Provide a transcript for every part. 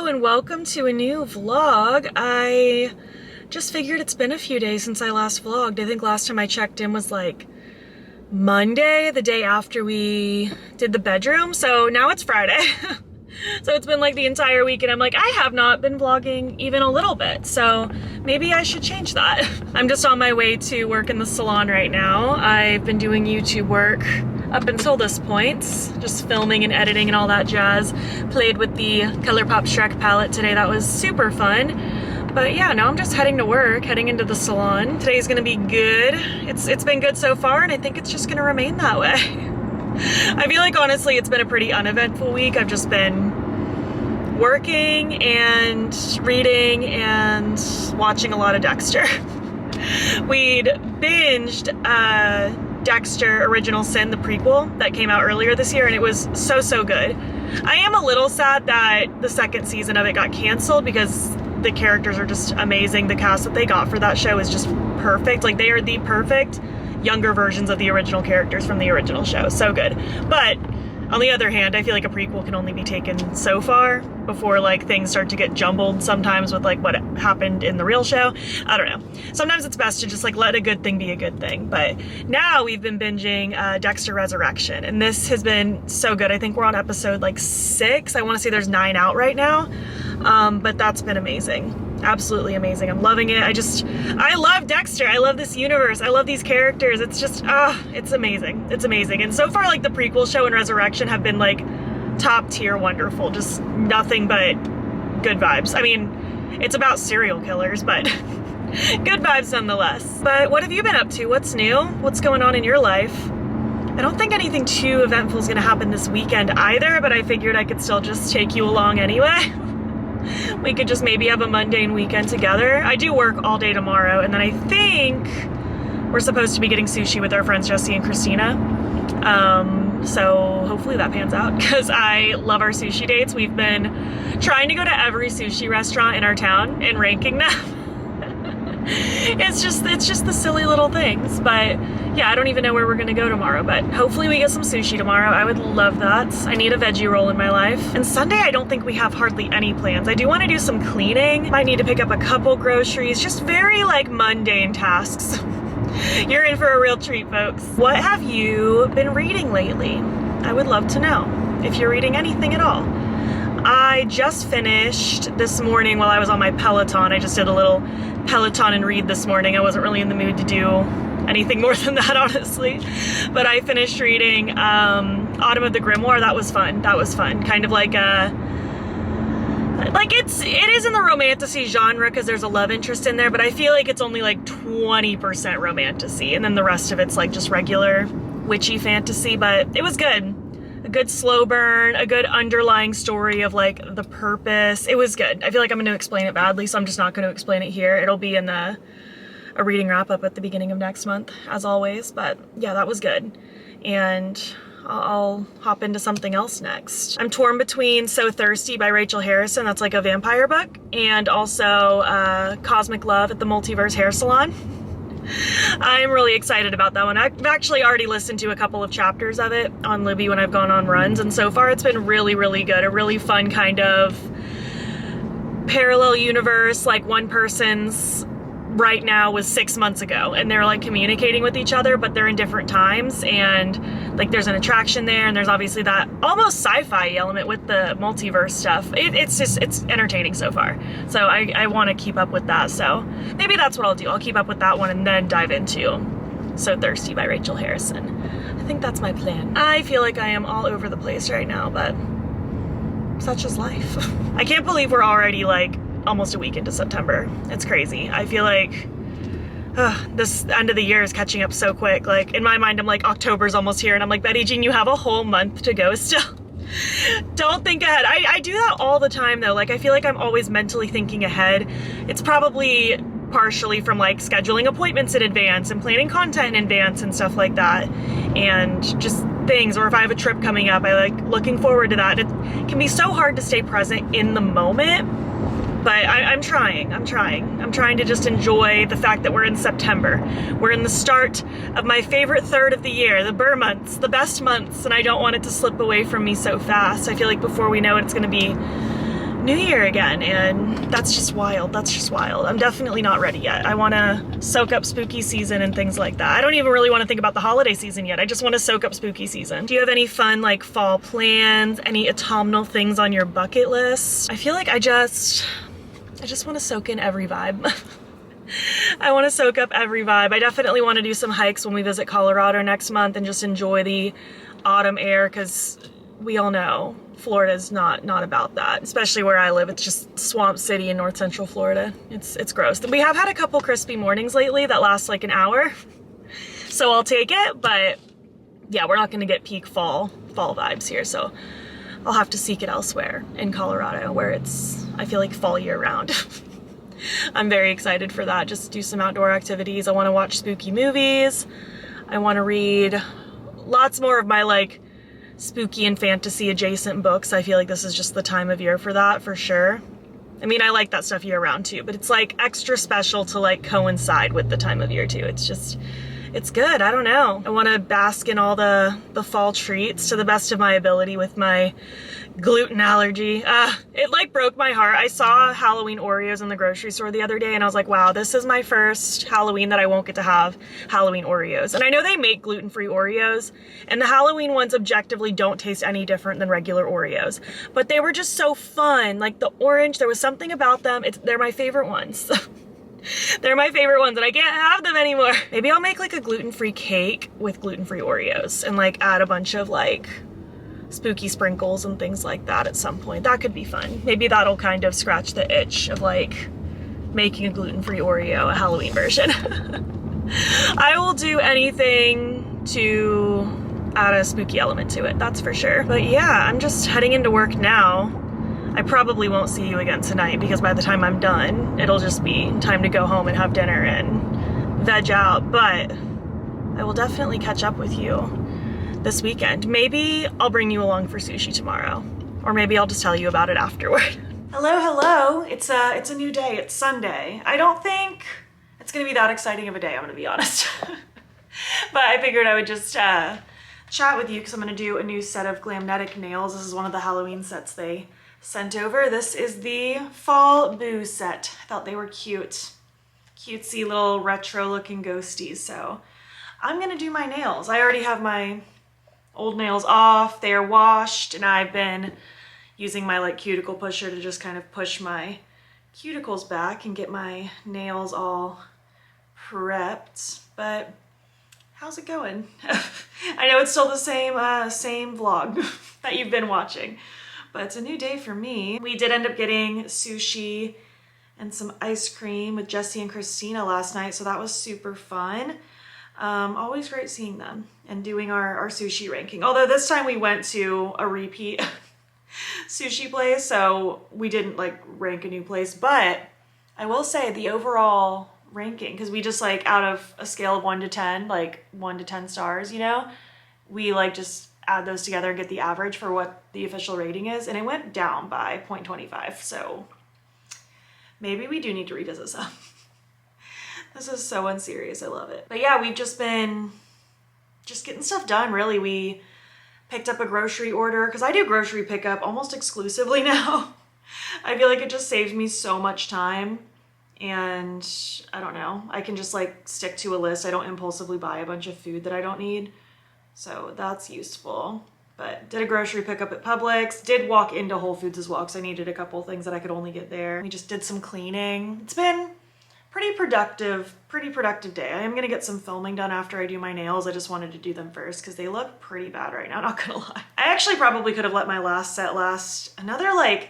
Hello and welcome to a new vlog. I just figured it's been a few days since I last vlogged. I think last time I checked in was like Monday, the day after we did the bedroom. So now it's Friday. So it's been like the entire week and I'm like, I have not been vlogging even a little bit. So maybe I should change that. I'm just on my way to work in the salon right now. I've been doing YouTube work up until this point, just filming and editing and all that jazz. Played with the ColourPop Shrek palette today. That was super fun. But yeah, now I'm just heading to work, heading into the salon. Today's gonna be good. It's been good so far and I think it's just gonna remain that way. I feel like honestly it's been a pretty uneventful week. I've just been working and reading and watching a lot of Dexter. We'd binged Dexter Original Sin, the prequel that came out earlier this year, and it was so good. I am a little sad that the second season of it got canceled because the characters are just amazing. The cast that they got for that show is just perfect. Like, they are the perfect younger versions of the original characters from the original show. So good. But on the other hand, I feel like a prequel can only be taken so far before like things start to get jumbled sometimes with like what happened in the real show. I don't know. Sometimes it's best to just like let a good thing be a good thing. But now we've been binging Dexter Resurrection and this has been so good. I think we're on episode like 6. I want to say there's 9 out right now. But that's been amazing. Absolutely amazing. I'm loving it. I love Dexter. I love this universe. I love these characters. It's just, it's amazing. It's amazing. And so far, like the prequel show and Resurrection have been like top tier wonderful. Just nothing but good vibes. I mean, it's about serial killers, but good vibes nonetheless. But what have you been up to? What's new? What's going on in your life? I don't think anything too eventful is going to happen this weekend either, but I figured I could still just take you along anyway. We could just maybe have a mundane weekend together. I do work all day tomorrow, and then I think we're supposed to be getting sushi with our friends Jesse and Christina. So hopefully that pans out because I love our sushi dates. We've been trying to go to every sushi restaurant in our town and ranking them. It's just the silly little things. But yeah, I don't even know where we're gonna go tomorrow, but hopefully we get some sushi tomorrow. I would love that. I need a veggie roll in my life. And Sunday, I don't think we have hardly any plans. I do want to do some cleaning. Might need to pick up a couple groceries, just very like mundane tasks. You're in for a real treat, folks. What have you been reading lately? I would love to know if you're reading anything at all. I just finished this morning while I was on my Peloton. I just did a little Peloton and read this morning. I wasn't really in the mood to do anything more than that, honestly. But I finished reading Autumn of the Grimoire. That was fun. That was fun. Kind of like it is in the romantasy genre because there's a love interest in there, but I feel like it's only like 20% romantasy, and then the rest of it's like just regular witchy fantasy. But it was good. A good slow burn, a good underlying story of like the purpose. It was good. I feel like I'm going to explain it badly, so I'm just not going to explain it here. It'll be in a reading wrap up at the beginning of next month, as always. But yeah, that was good. And I'll hop into something else next. I'm torn between So Thirsty by Rachel Harrison, that's like a vampire book, and also Cosmic Love at the Multiverse Hair Salon. I'm really excited about that one. I've actually already listened to a couple of chapters of it on Libby when I've gone on runs, and so far it's been really good. A really fun kind of parallel universe, like one person's right now was 6 months ago and they're like communicating with each other, but they're in different times, and like there's an attraction there, and there's obviously that almost sci-fi element with the multiverse stuff. It's entertaining so far, so I want to keep up with that. So maybe that's what I'll do. I'll keep up with that one and then dive into So Thirsty by Rachel Harrison. I think that's my plan. I feel like I am all over the place right now, but such is life. I can't believe we're already like almost a week into September. It's crazy. I feel like this end of the year is catching up so quick. Like in my mind, I'm like, October's almost here, and I'm like, Betty Jean, you have a whole month to go still. Don't think ahead. I do that all the time though. Like I feel like I'm always mentally thinking ahead. It's probably partially from like scheduling appointments in advance and planning content in advance and stuff like that, and just things. Or if I have a trip coming up, I like looking forward to that. It can be so hard to stay present in the moment. But I'm trying to just enjoy the fact that we're in September. We're in the start of my favorite third of the year, the Burr months, the best months, and I don't want it to slip away from me so fast. I feel like before we know it, it's gonna be New Year again, and that's just wild. That's just wild. I'm definitely not ready yet. I want to soak up spooky season and things like that. I don't even really want to think about the holiday season yet. I just want to soak up spooky season. Do you have any fun like fall plans, any autumnal things on your bucket list? I feel like I just want to soak in every vibe. I want to soak up every vibe. I definitely want to do some hikes when we visit Colorado next month and just enjoy the autumn air, because we all know Florida's not about that, especially where I live. It's just swamp city in north central Florida. It's gross. We have had a couple crispy mornings lately that last like an hour, so I'll take it, but yeah, we're not going to get peak fall vibes here, so I'll have to seek it elsewhere in Colorado where it's, I feel like, fall year round. I'm very excited for that. Just do some outdoor activities. I want to watch spooky movies. I want to read lots more of my like spooky and fantasy adjacent books. I feel like this is just the time of year for that, for sure. I mean, I like that stuff year round too, but it's like extra special to like coincide with the time of year too. It's just, it's good. I don't know. I want to bask in all the fall treats to the best of my ability with my gluten allergy. It like broke my heart. I saw Halloween Oreos in the grocery store the other day and I was like, wow, this is my first Halloween that I won't get to have Halloween Oreos. And I know they make gluten-free Oreos, and the Halloween ones objectively don't taste any different than regular Oreos, but they were just so fun. Like the orange, there was something about them. They're my favorite ones. They're my favorite ones and I can't have them anymore. Maybe I'll make like a gluten-free cake with gluten-free Oreos and like add a bunch of like spooky sprinkles and things like that at some point. That could be fun. Maybe that'll kind of scratch the itch of like making a gluten-free Oreo, a Halloween version. I will do anything to add a spooky element to it, that's for sure. But yeah, I'm just heading into work now. I probably won't see you again tonight because by the time I'm done, it'll just be time to go home and have dinner and veg out, but I will definitely catch up with you this weekend. Maybe I'll bring you along for sushi tomorrow, or maybe I'll just tell you about it afterward. Hello. It's a new day. It's Sunday. I don't think it's gonna be that exciting of a day, I'm gonna be honest. But I figured I would just chat with you because I'm gonna do a new set of Glaminatrix nails. This is one of the Halloween sets they sent over. This is the Fall Boo set. I thought they were cute. Cutesy little retro looking ghosties. So I'm gonna do my nails. I already have my old nails off. They are washed and I've been using my like cuticle pusher to just kind of push my cuticles back and get my nails all prepped. But how's it going? I know it's still the same vlog that you've been watching, but it's a new day for me. We did end up getting sushi and some ice cream with Jesse and Christina last night, so that was super fun. Always great seeing them and doing our sushi ranking. Although this time we went to a repeat sushi place, so we didn't like rank a new place, but I will say the overall ranking, because we just like out of a scale of 1 to 10, like 1 to 10 stars, you know, we like just add those together and get the average for what the official rating is, and it went down by 0.25, so maybe we do need to revisit some. This is so unserious, I love it. But yeah, we've just been getting stuff done, really. We picked up a grocery order, because I do grocery pickup almost exclusively now. I feel like it just saves me so much time, and I don't know, I can just like stick to a list. I don't impulsively buy a bunch of food that I don't need. So that's useful. But did a grocery pickup at Publix, did walk into Whole Foods as well because I needed a couple things that I could only get there. We just did some cleaning. It's been pretty productive day. I am gonna get some filming done after I do my nails. I just wanted to do them first because they look pretty bad right now, not gonna lie. I actually probably could have let my last set last another like,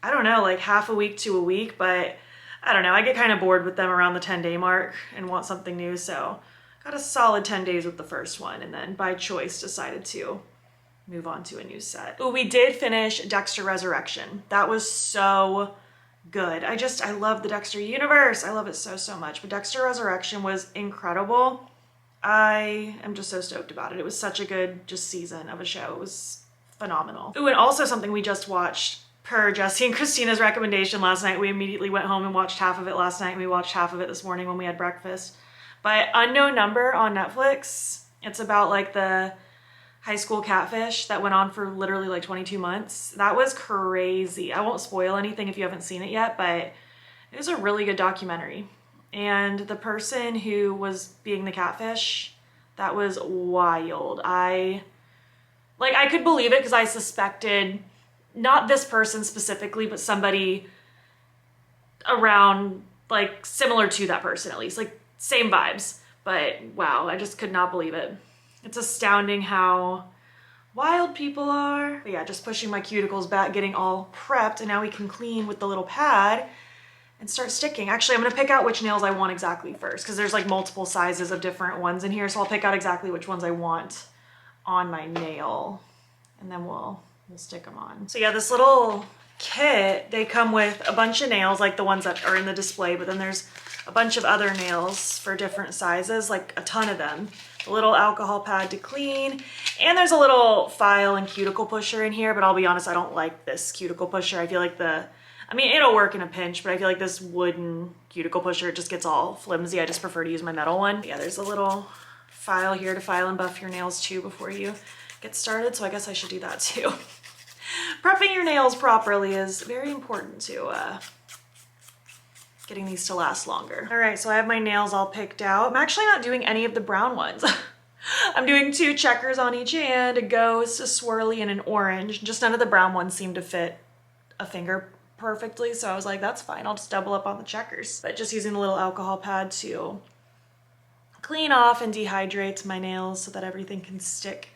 I don't know, like half a week to a week, but I don't know, I get kind of bored with them around the 10-day mark and want something new, so got a solid 10 days with the first one, and then by choice decided to move on to a new set. Oh, we did finish Dexter Resurrection. That was so good. I love the Dexter universe. I love it so much, but Dexter Resurrection was incredible. I am just so stoked about it. It was such a good just season of a show. It was phenomenal. Oh, and also something we just watched per Jesse and Christina's recommendation last night. We immediately went home and watched half of it last night, and we watched half of it this morning when we had breakfast. But Unknown Number on Netflix. It's about like the high school catfish that went on for literally like 22 months. That was crazy. I won't spoil anything if you haven't seen it yet, but it was a really good documentary. And the person who was being the catfish, that was wild. I could believe it because I suspected, not this person specifically, but somebody around, like, similar to that person at least, like same vibes. But wow, I just could not believe it. It's astounding how wild people are. But yeah, just pushing my cuticles back, getting all prepped, and now we can clean with the little pad and start sticking. Actually, I'm gonna pick out which nails I want exactly first because there's like multiple sizes of different ones in here. So I'll pick out exactly which ones I want on my nail and then we'll stick them on. So yeah, this little kit, they come with a bunch of nails like the ones that are in the display, but then there's a bunch of other nails for different sizes, like a ton of them. A little alcohol pad to clean, and there's a little file and cuticle pusher in here, but I'll be honest, I don't like this cuticle pusher. I feel like I mean, it'll work in a pinch, but I feel like this wooden cuticle pusher, it just gets all flimsy. I just prefer to use my metal one. Yeah, there's a little file here to file and buff your nails too before you get started, so I guess I should do that too. Prepping your nails properly is very important to getting these to last longer. All right, so I have my nails all picked out. I'm actually not doing any of the brown ones. I'm doing 2 checkers on each hand, a ghost, a swirly, and an orange. Just none of the brown ones seem to fit a finger perfectly, so I was like, that's fine, I'll just double up on the checkers. But just using the little alcohol pad to clean off and dehydrate my nails so that everything can stick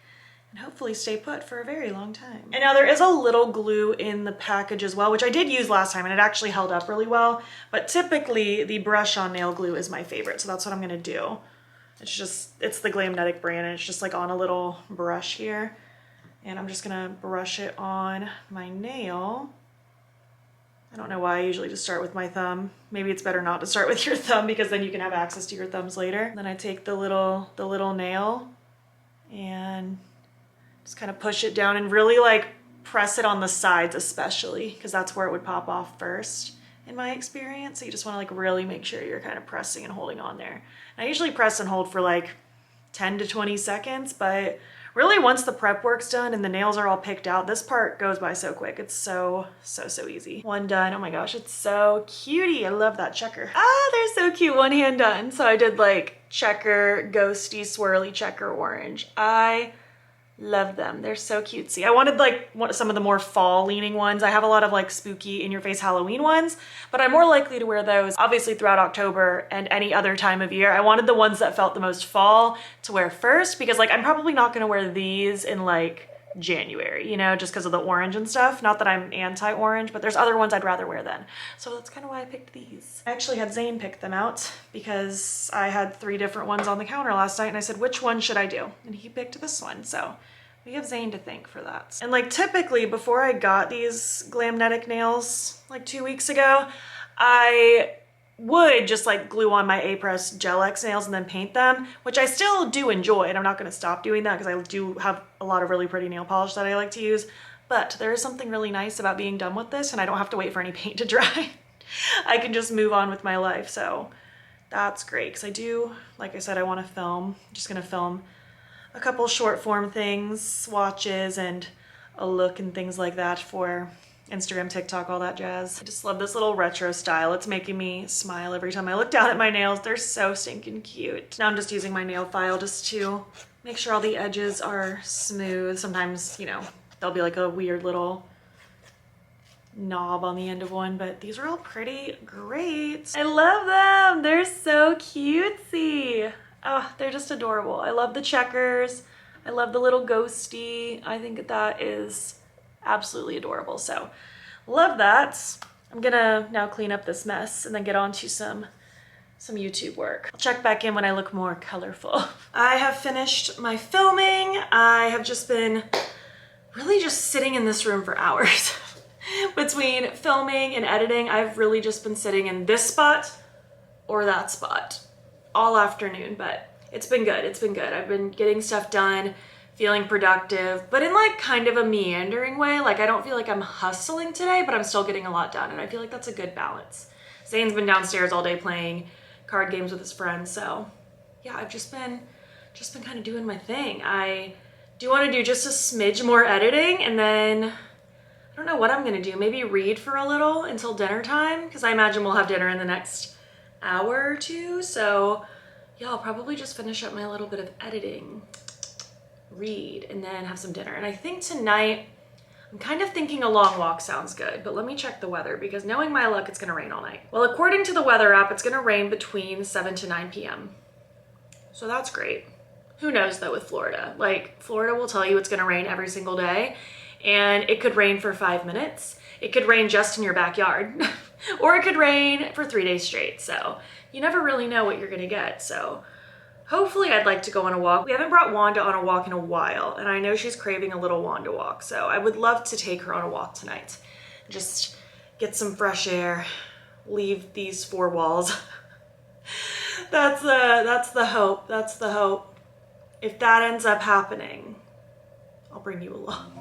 and hopefully stay put for a very long time. And now there is a little glue in the package as well, which I did use last time and it actually held up really well, but typically the brush on nail glue is my favorite, so that's what I'm gonna do. It's the Glaminatrix brand, and it's just like on a little brush here, and I'm just gonna brush it on my nail. I don't know why I usually just start with my thumb. Maybe it's better not to start with your thumb because then you can have access to your thumbs later. Then I take the little nail and just kind of push it down and really like press it on the sides especially, because that's where it would pop off first in my experience. So you just want to like really make sure you're kind of pressing and holding on there. And I usually press and hold for like 10 to 20 seconds, but really once the prep work's done and the nails are all picked out, this part goes by so quick. It's so easy. One done. Oh my gosh, it's so cutie. I love that checker. Ah, they're so cute. One hand done. So I did like checker, ghosty, swirly, checker, orange. I love them. They're so cutesy. I wanted like some of the more fall leaning ones. I have a lot of like spooky in your face Halloween ones, but I'm more likely to wear those obviously throughout October and any other time of year. I wanted the ones that felt the most fall to wear first because like I'm probably not going to wear these in like January, you know, just because of the orange and stuff. Not that I'm anti-orange, but there's other ones I'd rather wear then. So that's kind of why I picked these. I actually had Zane pick them out because I had 3 different ones on the counter last night and I said, which one should I do? And he picked this one. So we have Zane to thank for that. And like typically before I got these Glaminatrix nails like 2 weeks ago, I would just like glue on my A-Press Gel X nails and then paint them, which I still do enjoy, and I'm not going to stop doing that because I do have a lot of really pretty nail polish that I like to use. But there is something really nice about being done with this, and I don't have to wait for any paint to dry. I can just move on with my life, so that's great. Because I do, like I said, I want to film. I'm just going to film a couple short form things, swatches, and a look and things like that for Instagram, TikTok, all that jazz. I just love this little retro style. It's making me smile every time I look down at my nails. They're so stinking cute. Now I'm just using my nail file just to make sure all the edges are smooth. Sometimes, you know, there'll be like a weird little knob on the end of one, but these are all pretty great. I love them. They're so cutesy. Oh, they're just adorable. I love the checkers. I love the little ghosty. I think that is absolutely adorable. So love that. I'm gonna now clean up this mess and then get on to some YouTube work. I'll check back in when I look more colorful. I have finished my filming. I have just been really just sitting in this room for hours. Between filming and editing, I've really just been sitting in this spot or that spot all afternoon, but it's been good. It's been good. I've been getting stuff done, feeling productive, but in like kind of a meandering way. Like I don't feel like I'm hustling today, but I'm still getting a lot done, and I feel like that's a good balance. Zane's been downstairs all day playing card games with his friends, so yeah, I've just been kind of doing my thing. I Do you want to do just a smidge more editing and then I don't know what I'm gonna do. Maybe read for a little until dinner time, because I imagine we'll have dinner in the next hour or two. So yeah, I'll probably just finish up my little bit of editing, read, and then have some dinner. And I think tonight, I'm kind of thinking a long walk sounds good, but let me check the weather, because knowing my luck, it's gonna rain all night. Well, according to the weather app, it's gonna rain between 7 to 9 p.m. So that's great. Who knows though with Florida? Like, Florida will tell you it's gonna rain every single day, and it could rain for 5 minutes. It could rain just in your backyard, or it could rain for 3 days straight. So you never really know what you're gonna get. So hopefully I'd like to go on a walk. We haven't brought Wanda on a walk in a while, and I know she's craving a little Wanda walk. So I would love to take her on a walk tonight. Just get some fresh air, leave these four walls. That's the hope, that's the hope. If that ends up happening, I'll bring you along.